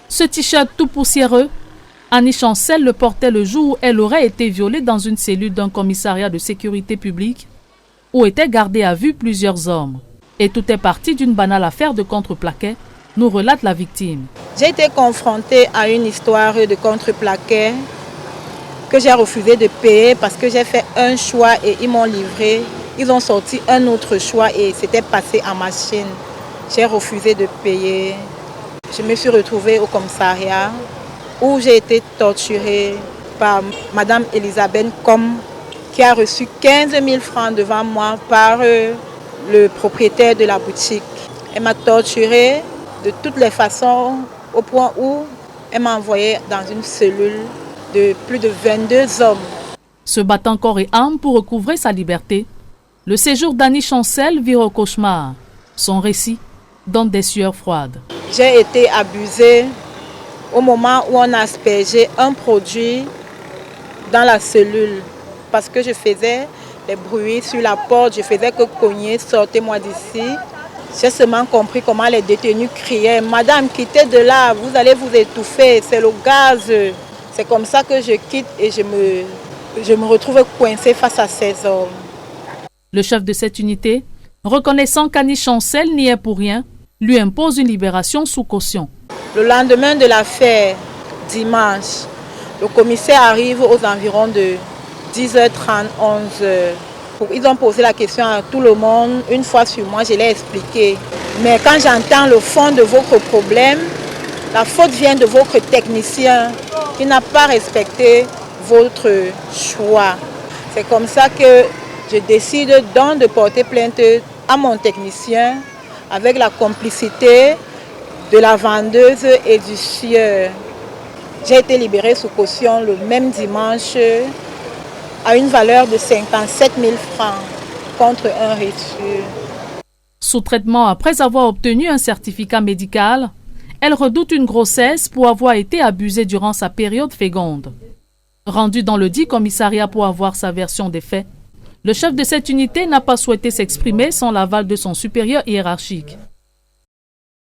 Ce t-shirt tout poussiéreux, Annie Chancel le portait le jour où elle aurait été violée dans une cellule d'un commissariat de sécurité publique où étaient gardés à vue plusieurs hommes. Et tout est parti d'une banale affaire de contreplaquet, nous relate la victime. J'ai été confrontée à une histoire de contreplaquet que j'ai refusé de payer parce que j'ai fait un choix et ils m'ont livré. Ils ont sorti un autre choix et c'était passé en machine. J'ai refusé de payer. Je me suis retrouvée au commissariat où j'ai été torturée par Madame Elisabeth Com, qui a reçu 15 000 francs devant moi par le propriétaire de la boutique. Elle m'a torturée de toutes les façons au point où elle m'a envoyée dans une cellule de plus de 22 hommes. Se battant corps et âme pour recouvrer sa liberté, le séjour d'Annie Chancel vire au cauchemar. Son récit donne des sueurs froides. J'ai été abusée au moment où on a aspergé un produit dans la cellule parce que je faisais des bruits sur la porte, je faisais que cogner, sortez-moi d'ici. J'ai seulement compris comment les détenus criaient « Madame, quittez de là, vous allez vous étouffer, c'est le gaz ». C'est comme ça que je quitte et je me retrouve coincée face à ces hommes. Le chef de cette unité, reconnaissant qu'Annie Chancel n'y est pour rien, lui impose une libération sous caution. Le lendemain de l'affaire, dimanche, le commissaire arrive aux environs de 10h30, 11h. Ils ont posé la question à tout le monde. Une fois sur moi, je l'ai expliqué. Mais quand j'entends le fond de votre problème, la faute vient de votre technicien qui n'a pas respecté votre choix. C'est comme ça que je décide donc de porter plainte à mon technicien avec la complicité de la vendeuse et du sieur. J'ai été libérée sous caution le même dimanche à une valeur de 57 000 francs contre un reçu. Sous traitement après avoir obtenu un certificat médical, elle redoute une grossesse pour avoir été abusée durant sa période féconde. Rendu dans le dit commissariat pour avoir sa version des faits, le chef de cette unité n'a pas souhaité s'exprimer sans l'aval de son supérieur hiérarchique.